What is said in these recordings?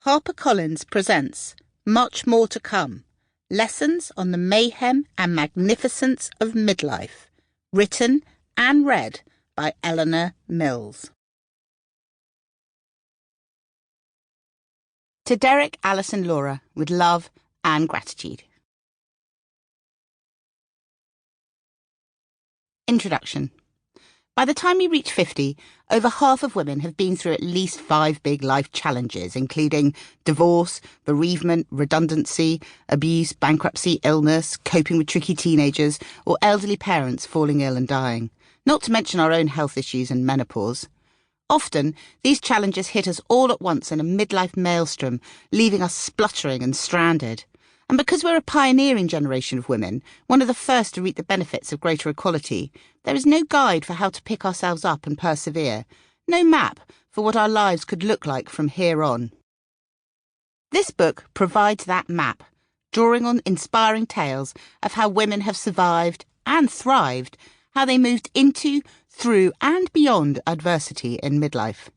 HarperCollins presents Much More to Come, Lessons on the Mayhem and Magnificence of Midlife, written and read by Eleanor Mills. To Derek, Alice and Laura, with love and gratitude. Introduction. By the time you reach 50, over half of women have been through at least 5 big life challenges, including divorce, bereavement, redundancy, abuse, bankruptcy, illness, coping with tricky teenagers, or elderly parents falling ill and dying, not to mention our own health issues and menopause. Often, these challenges hit us all at once in a midlife maelstrom, leaving us spluttering and stranded. And because we're a pioneering generation of women, one of the first to reap the benefits of greater equality, there is no guide for how to pick ourselves up and persevere, no map for what our lives could look like from here on. This book provides that map, drawing on inspiring tales of how women have survived and thrived, how they moved into, through and beyond adversity in midlife.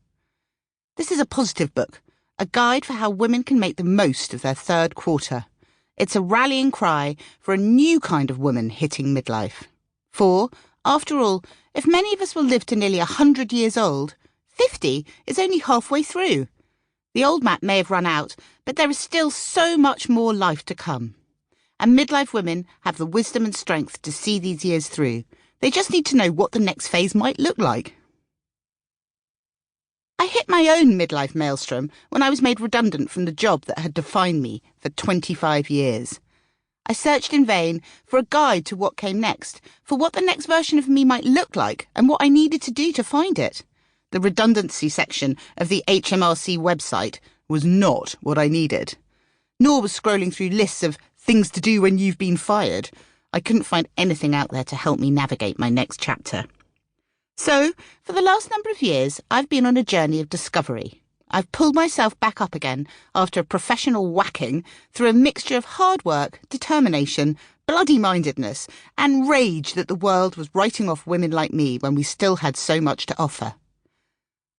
This is a positive book, a guide for how women can make the most of their third quarter. It's a rallying cry for a new kind of woman hitting midlife. For, after all, if many of us will live to nearly 100 years old, 50 is only halfway through. The old map may have run out, but there is still so much more life to come. And midlife women have the wisdom and strength to see these years through. They just need to know what the next phase might look like. I hit my own midlife maelstrom when I was made redundant from the job that had defined me for 25 years. I searched in vain for a guide to what came next, for what the next version of me might look like and what I needed to do to find it. The redundancy section of the HMRC website was not what I needed. Nor was scrolling through lists of things to do when you've been fired. I couldn't find anything out there to help me navigate my next chapter. So, for the last number of years, I've been on a journey of discovery. I've pulled myself back up again after a professional whacking through a mixture of hard work, determination, bloody-mindedness, and rage that the world was writing off women like me when we still had so much to offer.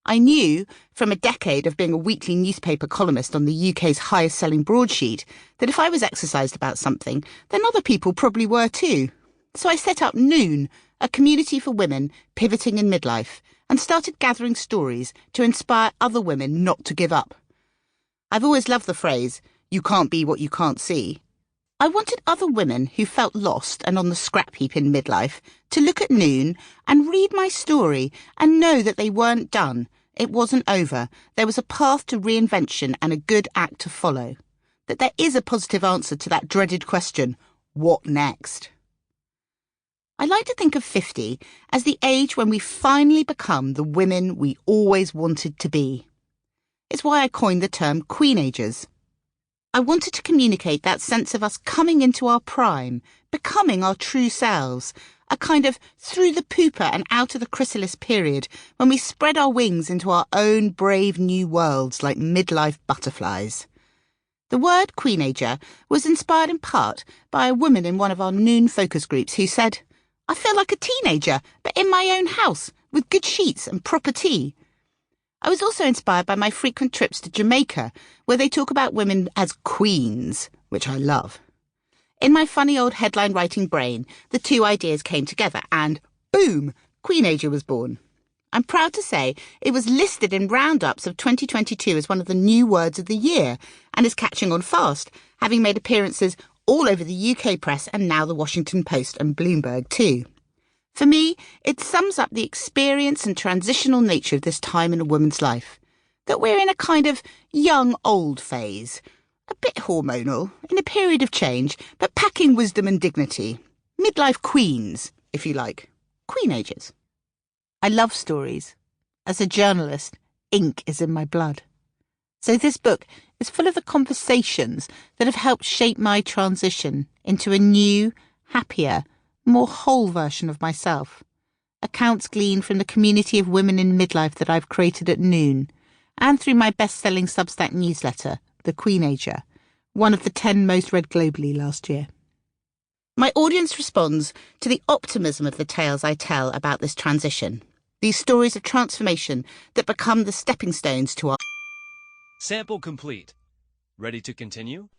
I knew, from a decade of being a weekly newspaper columnist on the UK's highest-selling broadsheet, that if I was exercised about something, then other people probably were too. So I set up Noon, a community for women pivoting in midlife, and started gathering stories to inspire other women not to give up. I've always loved the phrase, "you can't be what you can't see." I wanted other women who felt lost and on the scrap heap in midlife to look at Noon and read my story and know that they weren't done. It wasn't over. There was a path to reinvention and a good act to follow. That there is a positive answer to that dreaded question, what next? I like to think of 50 as the age when we finally become the women we always wanted to be. It's why I coined the term queenagers. I wanted to communicate that sense of us coming into our prime, becoming our true selves, a kind of through the pooper and out of the chrysalis period when we spread our wings into our own brave new worlds like midlife butterflies. The word queenager was inspired in part by a woman in one of our Noon focus groups who said, "I feel like a teenager, but in my own house, with good sheets and proper tea." I was also inspired by my frequent trips to Jamaica, where they talk about women as queens, which I love. In my funny old headline writing brain, the two ideas came together and, boom, queenager was born. I'm proud to say it was listed in roundups of 2022 as one of the new words of the year and is catching on fast, having made appearances all over the UK press and now the Washington Post and Bloomberg too. For me, it sums up the experience and transitional nature of this time in a woman's life. That we're in a kind of young-old phase. A bit hormonal, in a period of change, but packing wisdom and dignity. Midlife queens, if you like. Queenagers. I love stories. As a journalist, ink is in my blood. So this book is full of the conversations that have helped shape my transition into a new, happier, more whole version of myself. Accounts gleaned from the community of women in midlife that I've created at Noon, and through my best-selling Substack newsletter, The Queenager, one of the 10 most read globally last year. My audience responds to the optimism of the tales I tell about this transition, these stories of transformation that become the stepping stones to our Sample complete. Ready to continue?